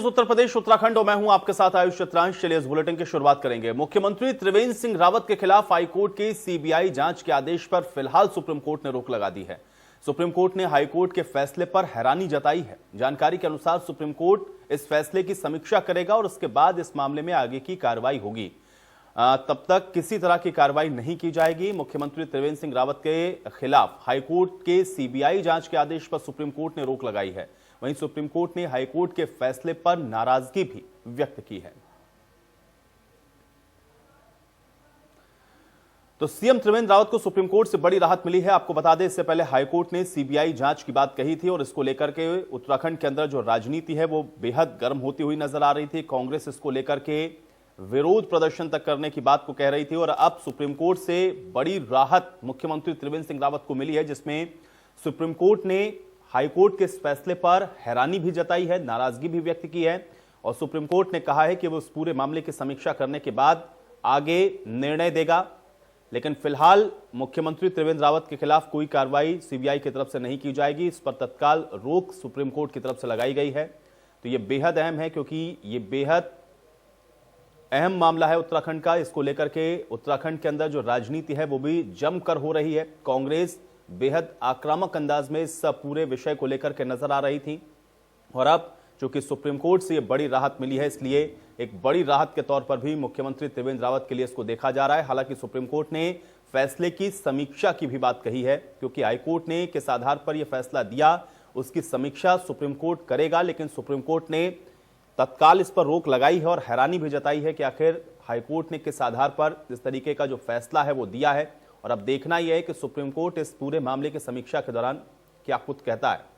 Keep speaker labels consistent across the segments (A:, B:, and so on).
A: उत्तर प्रदेश उत्तराखंड और मैं हूं आपके साथ आयुष चित्रांश। चलिए इस बुलेटिन की शुरुआत करेंगे। मुख्यमंत्री त्रिवेंद्र सिंह रावत के खिलाफ हाईकोर्ट के सीबीआई जांच के आदेश पर फिलहाल सुप्रीम कोर्ट ने रोक लगा दी है। सुप्रीम कोर्ट ने हाईकोर्ट के फैसले पर हैरानी जताई है। जानकारी के अनुसार सुप्रीम कोर्ट इस फैसले की समीक्षा करेगा और उसके बाद इस मामले में आगे की कार्रवाई होगी। तब तक किसी तरह की कार्रवाई नहीं की जाएगी। मुख्यमंत्री त्रिवेंद्र सिंह रावत के खिलाफ हाईकोर्ट के सीबीआई जांच के आदेश पर सुप्रीम कोर्ट ने रोक लगाई है। वहीं सुप्रीम कोर्ट ने हाईकोर्ट के फैसले पर नाराजगी भी व्यक्त की है। तो सीएम त्रिवेंद्र रावत को सुप्रीम कोर्ट से बड़ी राहत मिली है। आपको बता दें, इससे पहले हाईकोर्ट ने सीबीआई जांच की बात कही थी और इसको लेकर के उत्तराखंड के अंदर जो राजनीति है वो बेहद गर्म होती हुई नजर आ रही थी। कांग्रेस इसको लेकर के विरोध प्रदर्शन तक करने की बात को कह रही थी और अब सुप्रीम कोर्ट से बड़ी राहत मुख्यमंत्री त्रिवेंद्र सिंह रावत को मिली है, जिसमें सुप्रीम कोर्ट ने हाईकोर्ट के इस फैसले पर हैरानी भी जताई है, नाराजगी भी व्यक्त की है और सुप्रीम कोर्ट ने कहा है कि वो इस पूरे मामले की समीक्षा करने के बाद आगे निर्णय देगा। लेकिन फिलहाल मुख्यमंत्री त्रिवेंद्र रावत के खिलाफ कोई कार्रवाई सीबीआई की तरफ से नहीं की जाएगी। इस पर तत्काल रोक सुप्रीम कोर्ट की तरफ से लगाई गई है। तो यह बेहद अहम है क्योंकि यह बेहद अहम मामला है उत्तराखंड का। इसको लेकर के उत्तराखंड के अंदर जो राजनीति है वो भी जमकर हो रही है। कांग्रेस बेहद आक्रामक अंदाज में इस पूरे विषय को लेकर के नजर आ रही थी और अब चूंकि सुप्रीम कोर्ट से ये बड़ी राहत मिली है, इसलिए एक बड़ी राहत के तौर पर भी मुख्यमंत्री त्रिवेंद्र रावत के लिए इसको देखा जा रहा है। हालांकि सुप्रीम कोर्ट ने फैसले की समीक्षा की भी बात कही है, क्योंकि हाईकोर्ट ने किस आधार पर यह फैसला दिया उसकी समीक्षा सुप्रीम कोर्ट करेगा। लेकिन सुप्रीम कोर्ट ने तत्काल इस पर रोक लगाई है और हैरानी भी जताई है कि आखिर हाईकोर्ट ने किस आधार पर इस तरीके का जो फैसला है वो दिया है। और अब देखना यह है कि सुप्रीम कोर्ट इस पूरे मामले की समीक्षा के दौरान क्या कुछ कहता है।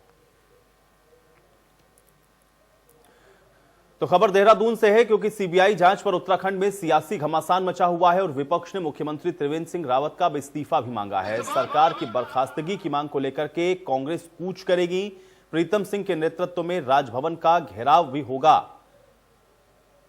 A: तो खबर देहरादून से है, क्योंकि सीबीआई जांच पर उत्तराखंड में सियासी घमासान मचा हुआ है और विपक्ष ने मुख्यमंत्री त्रिवेंद्र सिंह रावत का इस्तीफा भी मांगा है। सरकार की बर्खास्तगी की मांग को लेकर के कांग्रेस कूच करेगी। प्रीतम सिंह के नेतृत्व में राजभवन का घेराव भी होगा।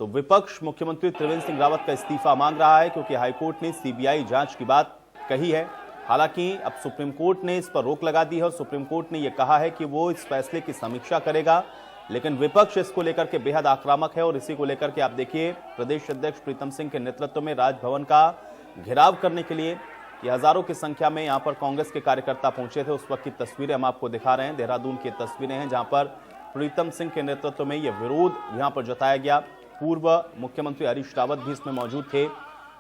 A: तो विपक्ष मुख्यमंत्री त्रिवेंद्र सिंह रावत का इस्तीफा मांग रहा है, क्योंकि हाईकोर्ट ने सीबीआई जांच की बात कही है। हालांकि अब सुप्रीम कोर्ट ने इस पर रोक लगा दी है और सुप्रीम कोर्ट ने यह कहा है कि वो इस फैसले की समीक्षा करेगा। लेकिन विपक्ष इसको लेकर के बेहद आक्रामक है और इसी को लेकर के आप देखिए, प्रदेश अध्यक्ष प्रीतम सिंह के नेतृत्व में राजभवन का घेराव करने के लिए ये हजारों की संख्या में यहां पर कांग्रेस के कार्यकर्ता पहुंचे थे। उस वक्त की तस्वीरें हम आपको दिखा रहे हैं। देहरादून की तस्वीरें हैं जहां पर प्रीतम सिंह के नेतृत्व में यह विरोध यहां पर जताया गया। पूर्व मुख्यमंत्री हरीश रावत भी इसमें मौजूद थे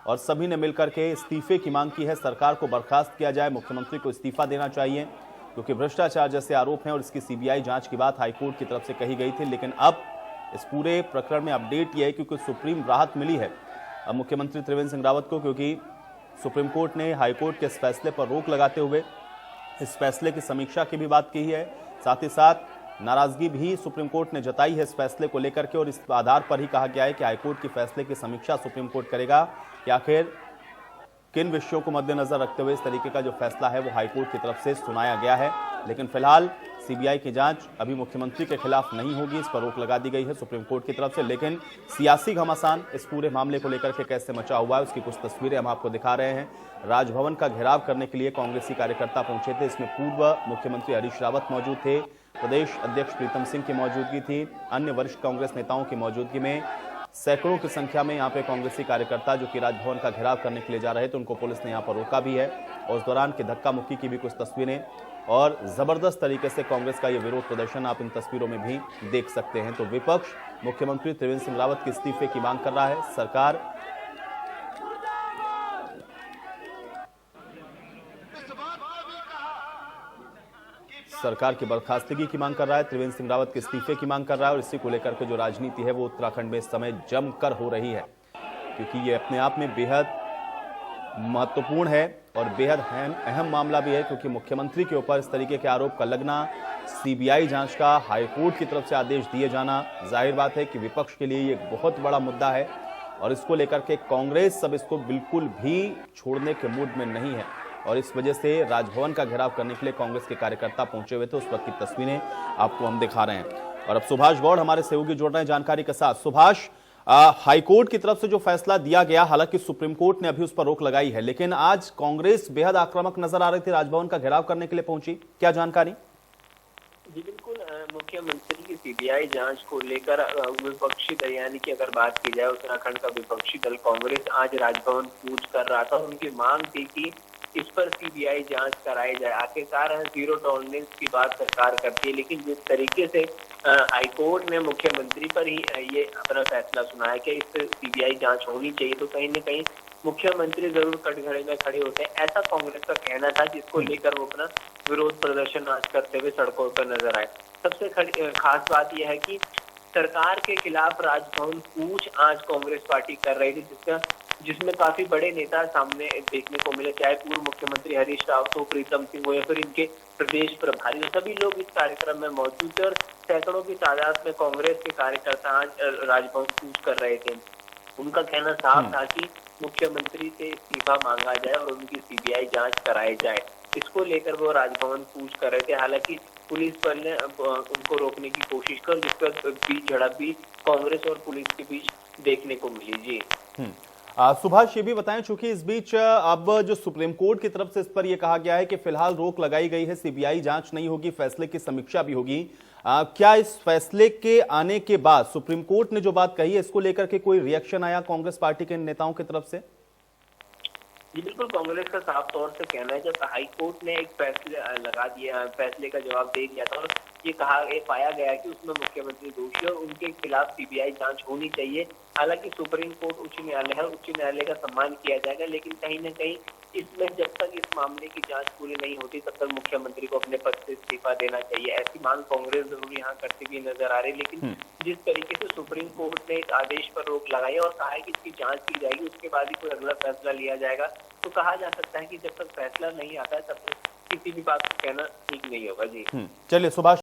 A: और सभी ने मिलकर के इस्तीफे की मांग की है। सरकार को बर्खास्त किया जाए, मुख्यमंत्री को इस्तीफा देना चाहिए, क्योंकि भ्रष्टाचार जैसे आरोप हैं और इसकी सीबीआई जांच की बात हाईकोर्ट की तरफ से कही गई थी। लेकिन अब इस पूरे प्रकरण में अपडेट यह है क्योंकि सुप्रीम राहत मिली है अब मुख्यमंत्री त्रिवेंद्र सिंह रावत को, क्योंकि सुप्रीम कोर्ट ने हाईकोर्ट के इस फैसले पर रोक लगाते हुए इस फैसले की समीक्षा की भी बात की है। साथ ही साथ नाराजगी भी सुप्रीम कोर्ट ने जताई है इस फैसले को लेकर के और इस आधार पर ही कहा गया है कि हाईकोर्ट के फैसले की समीक्षा सुप्रीम कोर्ट करेगा कि आखिर किन विषयों को मद्देनजर रखते हुए इस तरीके का जो फैसला है वो हाईकोर्ट की तरफ से सुनाया गया है। लेकिन फिलहाल सीबीआई की जांच अभी मुख्यमंत्री के खिलाफ नहीं होगी, इस पर रोक लगा दी गई है सुप्रीम कोर्ट की तरफ से। लेकिन सियासी घमासान इस पूरे मामले को लेकर के कैसे मचा हुआ है उसकी कुछ तस्वीरें हम आपको दिखा रहे हैं। राजभवन का घेराव करने के लिए कांग्रेसी कार्यकर्ता पहुंचे थे। इसमें पूर्व मुख्यमंत्री हरीश रावत मौजूद थे, प्रदेश अध्यक्ष प्रीतम सिंह की मौजूदगी थी, अन्य वरिष्ठ कांग्रेस नेताओं की मौजूदगी में सैकड़ों की संख्या में यहाँ पे कांग्रेसी कार्यकर्ता जो कि राजभवन का घेराव करने के लिए जा रहे थे, उनको पुलिस ने यहाँ पर रोका भी है। और उस दौरान की धक्का मुक्की की भी कुछ तस्वीरें और जबरदस्त तरीके से कांग्रेस का ये विरोध प्रदर्शन आप इन तस्वीरों में भी देख सकते हैं। तो विपक्ष मुख्यमंत्री त्रिवेंद्र सिंह रावत के इस्तीफे की मांग कर रहा है। सरकार की बर्खास्तगी की मांग कर रहा है, त्रिवेंद्र सिंह रावत के इस्तीफे की मांग कर रहा है और इसी को लेकर के जो राजनीति है वो उत्तराखंड में इस समय जमकर हो रही है, क्योंकि ये अपने आप में बेहद महत्वपूर्ण है और बेहद अहम मामला भी है। क्योंकि मुख्यमंत्री के ऊपर इस तरीके के आरोप का लगना, सीबीआई जांच का हाईकोर्ट की तरफ से आदेश दिए जाना, जाहिर बात है कि विपक्ष के लिए ये एक बहुत बड़ा मुद्दा है और इसको लेकर के कांग्रेस सब इसको बिल्कुल भी छोड़ने के मूड में नहीं है और इस वजह से राजभवन का घेराव करने के लिए कांग्रेस के कार्यकर्ता पहुंचे हुए थे। उस वक्त की तस्वीरें आपको हम दिखा रहे हैं और अब सुभाष गौड़ हमारे सहयोगी जुड़ रहे हैं जानकारी के साथ। सुभाष, हाईकोर्ट की तरफ से जो फैसला दिया गया, हालांकि सुप्रीम कोर्ट ने अभी उस पर रोक लगाई है, लेकिन आज कांग्रेस बेहद आक्रामक नजर आ रही थी, राजभवन का घेराव करने के लिए पहुंची, क्या जानकारी?
B: जी बिल्कुल, मुख्यमंत्री की सीबीआई जांच को लेकर विपक्षी दल यानी कि अगर बात की जाए उत्तराखंड का विपक्षी दल कांग्रेस आज राजभवन कूच कर रहा था और उनकी मांग थी कि इस पर सीबीआई जांच कराई जाए। आखिरकार जीरो टॉलरेंस की बात सरकार करती है, लेकिन जिस तरीके से हाईकोर्ट ने मुख्यमंत्री पर ही ये अपना फैसला सुनाया कि इस सीबीआई जांच होनी चाहिए, तो कहीं न कहीं मुख्यमंत्री जरूर कटघरे में खड़े होते हैं, ऐसा कांग्रेस का कहना था, जिसको लेकर वो अपना विरोध प्रदर्शन आज करते हुए सड़कों पर नजर आए। सबसे खास बात यह है कि सरकार के खिलाफ राजभवन कूच आज कांग्रेस पार्टी कर रही थी, जिसमें काफी बड़े नेता सामने देखने को मिले, चाहे पूर्व मुख्यमंत्री हरीश रावत हो, प्रीतम सिंह हो या फिर इनके प्रदेश प्रभारी हो, सभी लोग इस कार्यक्रम में मौजूद थे और सैकड़ों की तादाद में कांग्रेस के कार्यकर्ता आज राजभवन कूच कर रहे थे। उनका कहना साफ था कि मुख्यमंत्री से इस्तीफा मांगा जाए और उनकी सीबीआई जांच कराई जाए। इसको लेकर वो राजभवन कूच कर रहे थे। हालांकि पुलिस बल ने उनको रोकने की कोशिश कर, जिसका बीच झड़प भी कांग्रेस और पुलिस के बीच देखने को मिली। जी
A: सुभाष, ये भी बताएं, चूंकि इस बीच अब जो सुप्रीम कोर्ट की तरफ से इस पर यह कहा गया है कि फिलहाल रोक लगाई गई है, सीबीआई जांच नहीं होगी, फैसले की समीक्षा भी होगी। क्या इस फैसले के आने के बाद सुप्रीम कोर्ट ने जो बात कही है, इसको लेकर के कोई रिएक्शन आया कांग्रेस पार्टी के नेताओं की तरफ से?
B: जी बिल्कुल, कांग्रेस का साफ तौर से कहना है, जब हाई कोर्ट ने एक फैसले का जवाब दे दिया था और ये पाया गया कि उसमें मुख्यमंत्री दोषी और उनके खिलाफ सीबीआई जांच होनी चाहिए। हालांकि सुप्रीम कोर्ट उच्च न्यायालय है, उच्च न्यायालय का सम्मान किया जाएगा, लेकिन कहीं न कहीं इसमें जब तक इस मामले की जांच पूरी नहीं होती तब तक मुख्यमंत्री को अपने पद से इस्तीफा देना चाहिए। ऐसी मांग कांग्रेस जरूर यहाँ करती हुई नजर आ रही है, लेकिन जिस तरीके से सुप्रीम कोर्ट ने इस आदेश पर रोक लगाई और कहा है कि इसकी जांच की जाएगी, उसके बाद ही कोई अगला फैसला लिया जाएगा, तो कहा जा सकता है कि जब तक फैसला नहीं आता है तब तक किसी भी बात को कहना ठीक नहीं होगा। जी
A: चलिए सुभाष।